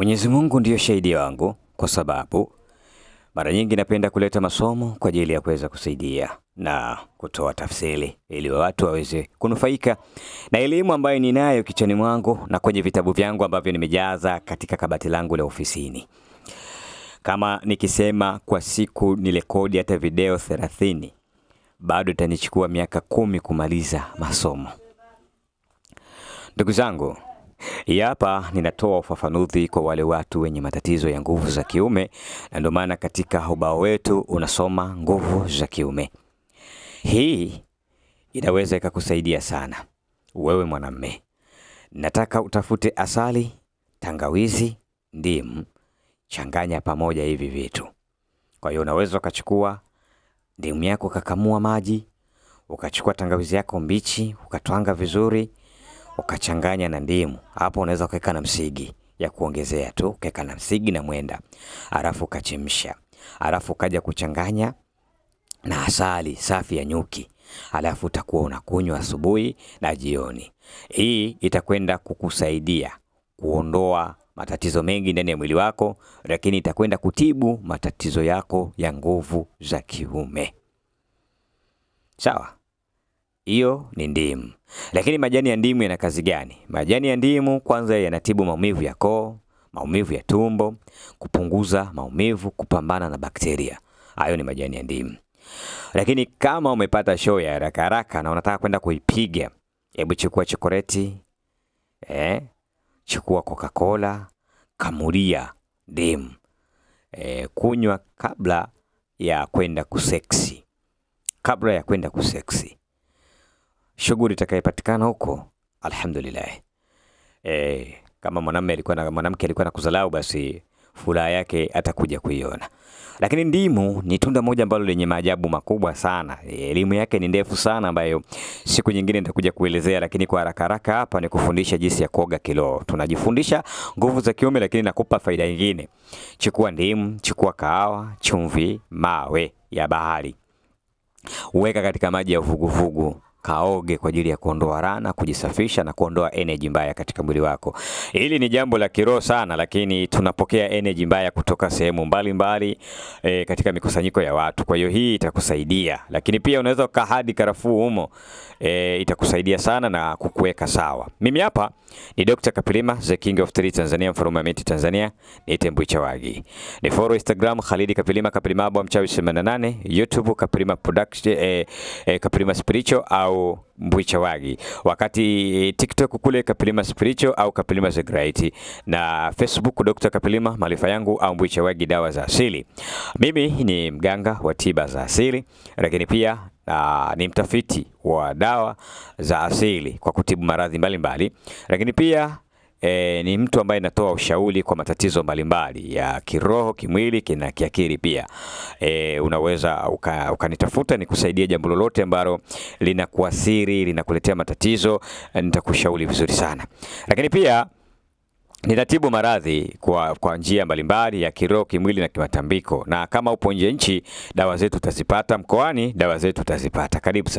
Mwenyezi Mungu ndiyo shahidi wangu, kwa sababu mara nyingi napenda kuleta masomo kwa ajili ya kuweza kusaidia na kutoa tafsiri ili watu waweze kunufaika na elimu ambayo ninayo kichwani mwangu na kwenye vitabu vyangu ambavyo nimejaza katika kabati langu la ofisini. Kama nikisema kwa siku nirekodi hata video 30, bado itanichukua miaka 10 kumaliza masomo. Ndugu zangu, hapa ninatoa ufafanuzi kwa wale watu wenye matatizo ya nguvu za kiume, na ndio maana katika ubao wetu unasoma nguvu za kiume. Hii inaweza ikakusaidia sana wewe mwanamume. Nataka utafute asali, tangawizi, ndimu, changanya pamoja hivi vitu. Kwa hiyo unaweza ukachukua ndimu yako ukakamua maji, ukachukua tangawizi yako mbichi, ukatwanga vizuri, ukachanganya na ndimu. Hapo unaweza kuweka na msigi ya kuongezea tu, ukaweka na msigi na mwenda. Alafu ukachemsha. Alafu ukaja kuchanganya na asali safi ya nyuki. Alafu utakuwa unakunywa asubuhi na jioni. Hii itakwenda kukusaidia kuondoa matatizo mengi ndani ya mwili wako, lakini itakwenda kutibu matatizo yako ya nguvu za kiume. Sawa? Hiyo ni ndimu. Lakini majani ya ndimu yana kazi gani? Majani ya ndimu kwanza yanatibu maumivu ya koo, maumivu ya tumbo, kupunguza maumivu, kupambana na bakteria. Hayo ni majani ya ndimu. Lakini kama umepata show ya haraka haraka na unataka kwenda kuipiga, hebu chukua chokoleti, chukua Coca-Cola, kamulia ndimu. Kunywa kabla ya kwenda kuseksi. Kabla ya kwenda kuseksi. Shughuli itakayopatikana huko, alhamdulillah. Kama mwanamke alikuwa na kuzalau, basi furaha yake atakuja kuiona. Lakini ndimu ni tunda moja ambalo lenye maajabu makubwa sana. Elimu yake ni ndefu sana ambayo siku nyingine nitakuja kuelezea, lakini kwa haraka haraka hapa ni kufundisha jinsi ya kuoga kiroho. Tunajifundisha nguvu za kiume, lakini nakupa faida nyingine. Chukua ndimu, chukua kahawa, chumvi, mawe ya bahari. Uweka katika maji ya vuguvugu. Kaoge kwa ajili ya kuondoa rana, kujisafisha na kuondoa energy mbaya katika mwili wako. Hili ni jambo la kiroho sana, lakini tunapokea energy mbaya kutoka sehemu mbalimbali katika mikusanyiko ya watu. Kwa hiyo hii itakusaidia. Lakini pia unaweza ukahadi karafuu humo, itakusaidia sana na kukuweka sawa. Mimi hapa ni Dr. Kapilima, the King of Tree Tanzania, mfalme wa miti Tanzania. Niite Mbwichawagi. Ni follow Instagram Khalid Kapilima, Kapilima Abu Mchawi 88, YouTube Kapilima Production, Kapilima Spiritual au Mbwichawagi. Wakati TikTok kule Kapilima Spiritual au Kapilima the Great, na Facebook Dr. Kapilima maarifa yangu au Mbwichawagi dawa za asili. Mimi ni mganga wa tiba za asili, lakini pia ni mtafiti wa dawa za asili kwa kutibu maradhi mbalimbali, lakini pia ni mtu ambaye natoa ushauri kwa matatizo mbalimbali ya kiroho, kimwili, na kiakili pia. Unaweza ukanitafuta nikusaidie jambo lolote ambalo linakuathiri, linakuletea matatizo, nitakushauri vizuri sana. Lakini pia ninatibu maradhi kwa njia mbalimbali ya kiroho, kimwili na kimatambiko. Na kama upo nje nchi, dawa zetu utazipata. Mkoani, dawa zetu utazipata. Karibu sana.